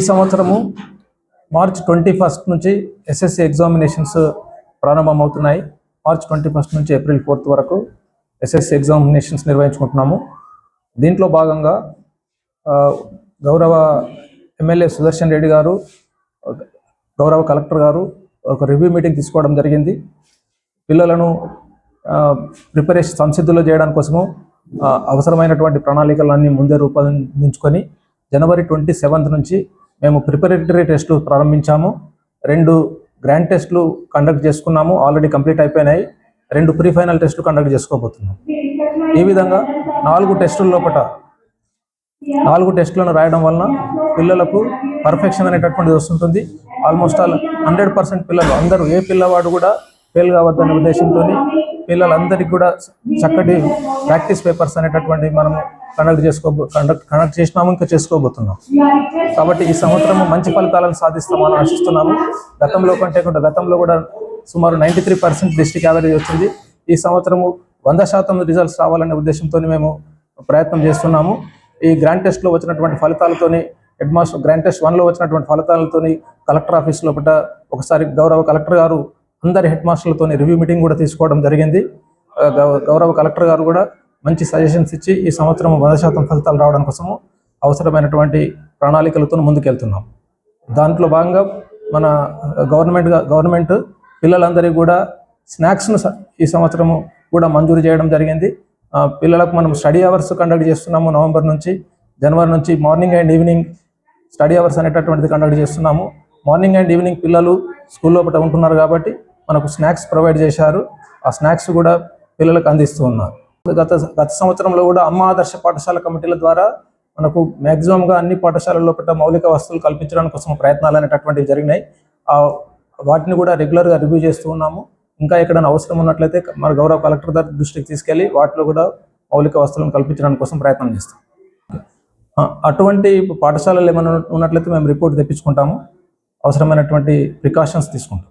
ఈ సంవత్సరము మార్చ్ 21 నుంచి ఎస్ఎస్సి ఎగ్జామినేషన్స్ ప్రారంభమవుతున్నాయి. మార్చ్ 21 నుంచి ఏప్రిల్ 4 వరకు ఎస్ఎస్సి ఎగ్జామినేషన్స్ నిర్వహించుకుంటున్నాము. దీంట్లో భాగంగా గౌరవ ఎమ్మెల్యే సుదర్శన్ రెడ్డి గారు, గౌరవ కలెక్టర్ గారు ఒక రివ్యూ మీటింగ్ తీసుకోవడం జరిగింది. పిల్లలను ప్రిపరేషన్ సంసిద్ధులు చేయడం కోసము అవసరమైనటువంటి ప్రణాళికలన్నీ ముందే రూపొందించుకొని జనవరి 27 నుంచి మేము ప్రిపరేటరీ టెస్టులు ప్రారంభించాము. 2 గ్రాండ్ టెస్టులు కండక్ట్ చేసుకున్నాము, ఆల్రెడీ కంప్లీట్ అయిపోయినాయి. 2 ప్రీ ఫైనల్ టెస్టులు కండక్ట్ చేసుకోబోతున్నాం. ఈ విధంగా 4 టెస్టుల లోపల 4 టెస్టులను రాయడం వలన పిల్లలకు పర్ఫెక్షన్ అనేటటువంటిది వస్తుంటుంది. ఆల్మోస్ట్ ఆల్ 100% పిల్లలు అందరూ, ఏ పిల్లవాడు కూడా ఫెయిల్ కావద్దనే ఉద్దేశంతో పిల్లలందరికీ కూడా చక్కటి ప్రాక్టీస్ పేపర్స్ అనేటటువంటి మనం కండక్ట్ చేసినాము, ఇంకా చేసుకోబోతున్నాం. కాబట్టి ఈ సంవత్సరం మంచి ఫలితాలను సాధిస్తామని ఆశిస్తున్నాము. గతంలో కూడా సుమారు 93% డిస్ట్రిక్ట్ యావరేజ్ వచ్చింది. ఈ సంవత్సరము 100% రిజల్ట్స్ రావాలనే ఉద్దేశంతో మేము ప్రయత్నం చేస్తున్నాము. ఈ గ్రాండ్ టెస్ట్లో వచ్చినటువంటి ఫలితాలతోని, హెడ్ మాస్టర్ గ్రాండ్ టెస్ట్ 1లో వచ్చినటువంటి ఫలితాలతోని కలెక్టర్ ఆఫీస్ లోపల ఒకసారి గౌరవ కలెక్టర్ గారు అందరి హెడ్ మాస్టర్లతో రివ్యూ మీటింగ్ కూడా తీసుకోవడం జరిగింది. గౌరవ కలెక్టర్ గారు కూడా మంచి సజెషన్స్ ఇచ్చి ఈ సంవత్సరం 100% ఫలితాలు రావడం కోసము అవసరమైనటువంటి ప్రణాళికలతో ముందుకెళ్తున్నాం. దాంట్లో భాగంగా మన గవర్నమెంట్ పిల్లలందరికీ కూడా స్నాక్స్ను ఈ సంవత్సరము కూడా మంజూరు చేయడం జరిగింది. పిల్లలకు మనం స్టడీ అవర్స్ కండక్ట్ చేస్తున్నాము. నవంబర్ నుంచి జనవరి నుంచి morning and evening study hours అనేటటువంటిది కండక్ట్ చేస్తున్నాము. మార్నింగ్ అండ్ ఈవినింగ్ పిల్లలు స్కూల్ లోపల ఉంటున్నారు కాబట్టి మనకు స్నాక్స్ ప్రొవైడ్ చేశారు. ఆ స్నాక్స్ కూడా పిల్లలకు అందిస్తూ ఉన్నారు. గత సంవత్సరంలో కూడా అమ్మ ఆదర్శ పాఠశాల కమిటీల ద్వారా మనకు మ్యాక్సిమంగా అన్ని పాఠశాలల లోపల మౌలిక వసతులు కల్పించడానికి కోసం ప్రయత్నాలు అనేటటువంటివి జరిగినాయి. వాటిని కూడా రెగ్యులర్గా రివ్యూ చేస్తూ ఉన్నాము. ఇంకా ఎక్కడైనా అవసరం ఉన్నట్లయితే మన గౌరవ కలెక్టర్ దృష్టికి తీసుకెళ్ళి వాటిలో కూడా మౌలిక వసతులను కల్పించడానికి కోసం ప్రయత్నం చేస్తాం. అటువంటి పాఠశాలలు ఏమైనా ఉన్నట్లయితే మేము రిపోర్ట్ తెప్పించుకుంటాము, అవసరమైనటువంటి ప్రికాషన్స్ తీసుకుంటాం.